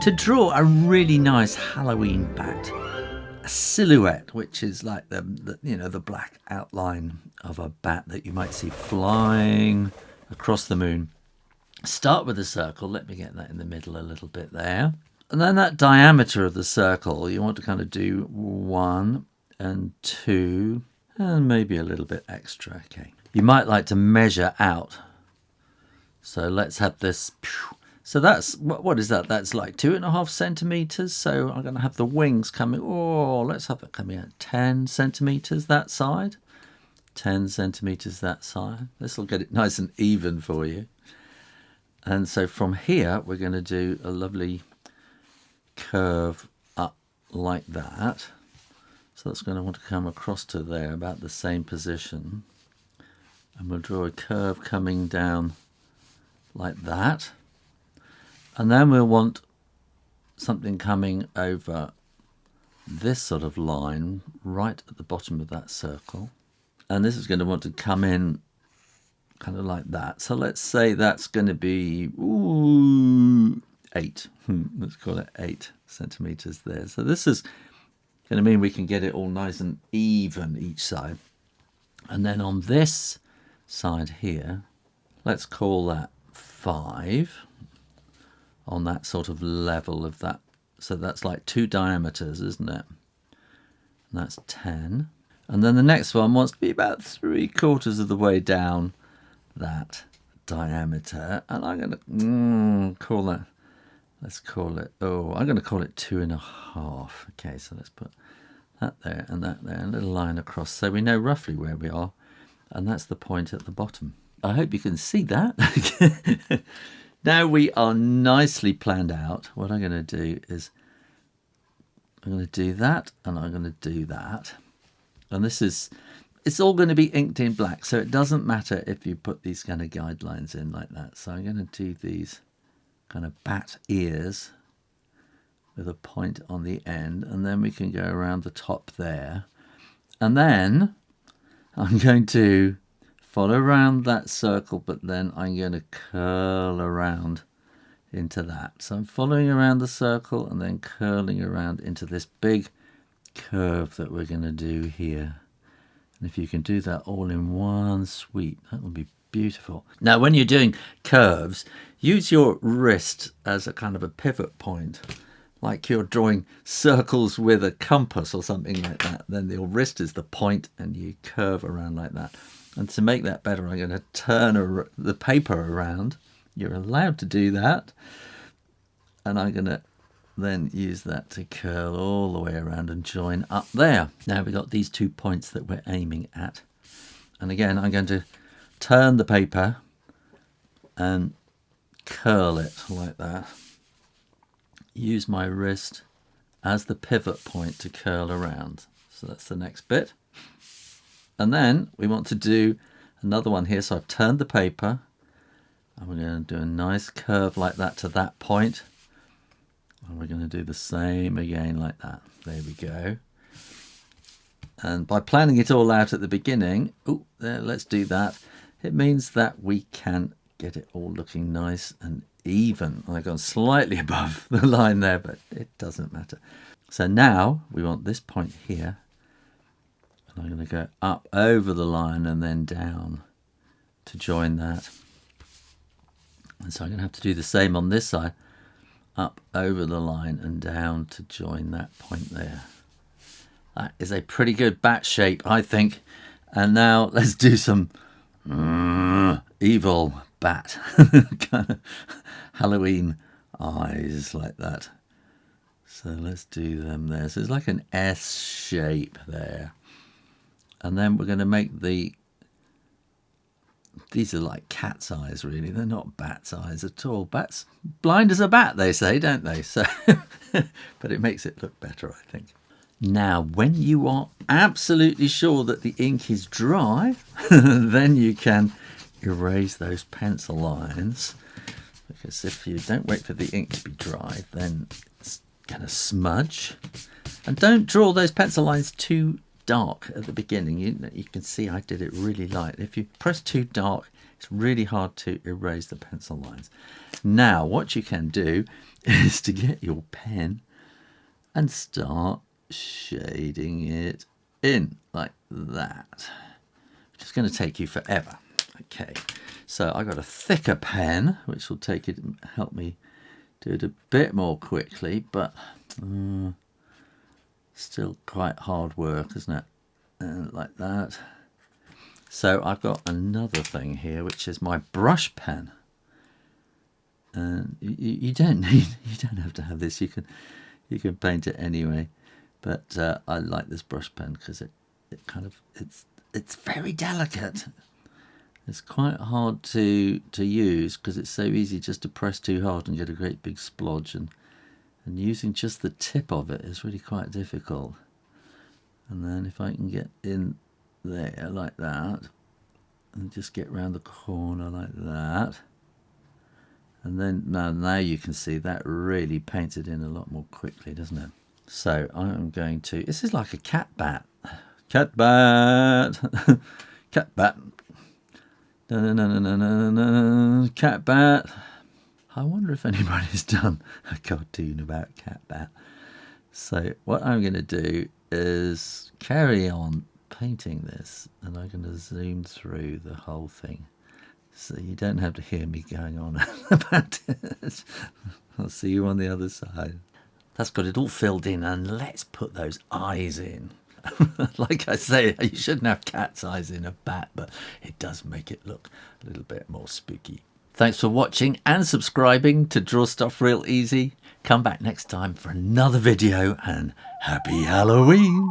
to draw a really nice Halloween bat, a silhouette, which is like the black outline of a bat that you might see flying across the moon. Start with a circle. Let me get that in the middle a little bit there. And then that diameter of the circle, you want to kind of do 1 and 2 and maybe a little bit extra. Okay. You might like to measure out. So let's have this. So that's, what is that? That's like 2.5 centimeters. So I'm going to have the wings coming. Oh, let's have it coming out 10 centimeters that side. 10 centimeters that side. This will get it nice and even for you. And so from here, we're going to do a lovely curve up like that. So that's going to want to come across to there, about the same position. And we'll draw a curve coming down like that. And then we'll want something coming over this sort of line right at the bottom of that circle. And this is going to want to come in kind of like that. So let's say that's going to be 8. Let's call it 8 centimeters there. So this is going to mean we can get it all nice and even each side. And then on this side here, let's call that 5 on that sort of level of that. So that's like 2 diameters, isn't it? And that's 10. And then the next one wants to be about 3/4 of the way down that diameter. And I'm going to call that, let's call it, I'm going to call it 2.5. Okay, so let's put that there and that there, a little line across. So we know roughly where we are. And that's the point at the bottom. I hope you can see that. Now we are nicely planned out. What I'm going to do is I'm going to do that and I'm going to do that. And it's all going to be inked in black. So it doesn't matter if you put these kind of guidelines in like that. So I'm going to do these kind of bat ears with a point on the end. And then we can go around the top there. And then I'm going to follow around that circle, but then I'm going to curl around into that. So I'm following around the circle and then curling around into this big curve that we're going to do here. And if you can do that all in one sweep, that will be beautiful. Now, when you're doing curves, use your wrist as a kind of a pivot point, like you're drawing circles with a compass or something like that. Then your wrist is the point and you curve around like that. And to make that better, I'm going to turn the paper around. You're allowed to do that. And I'm going to then use that to curl all the way around and join up there. Now we've got these 2 points that we're aiming at. And again, I'm going to turn the paper and curl it like that. Use my wrist as the pivot point to curl around. So that's the next bit. And then we want to do another one here. So I've turned the paper and we're going to do a nice curve like that to that point. And we're going to do the same again like that. There we go. And by planning it all out at the beginning, let's do that. It means that we can get it all looking nice and even. I've gone slightly above the line there, but it doesn't matter. So now we want this point here. And I'm going to go up over the line and then down to join that. And so I'm going to have to do the same on this side. Up over the line and down to join that point there. That is a pretty good bat shape, I think. And now let's do some evil bat. Kind of Halloween eyes like that. So let's do them there. So it's like an S shape there. And then we're going to make these are like cat's eyes, really. They're not bat's eyes at all. Bat's blind as a bat, they say, don't they? So, but it makes it look better, I think. Now, when you are absolutely sure that the ink is dry, then you can erase those pencil lines. Because if you don't wait for the ink to be dry, then it's going to smudge. And don't draw those pencil lines too dark at the beginning. You can see I did it really light. If you press too dark, It's really hard to erase the pencil lines. Now, what you can do is to get your pen and start shading it in like that, which is going to take you forever. Okay, so I got a thicker pen, which will help me do it a bit more quickly, but still quite hard work, isn't it? Like that. So I've got another thing here, which is my brush pen. And you don't have to have this. You can paint it anyway. But I like this brush pen because it's very delicate. It's quite hard to use because it's so easy just to press too hard and get a great big splodge, and using just the tip of it is really quite difficult. And then if I can get in there like that and just get round the corner like that, and then now you can see that really paints it in a lot more quickly, doesn't it? So I'm going to, this is like a cat bat. Cat bat. Cat bat. Cat bat. I wonder if anybody's done a cartoon about cat bat. So what I'm going to do is carry on painting this, and I'm going to zoom through the whole thing so you don't have to hear me going on about it. I'll see you on the other side. That's got it all filled in, and let's put those eyes in. Like I say, you shouldn't have cat's eyes in a bat, but it does make it look a little bit more spooky. Thanks for watching and subscribing to Draw Stuff Real Easy. Come back next time for another video, and happy Halloween!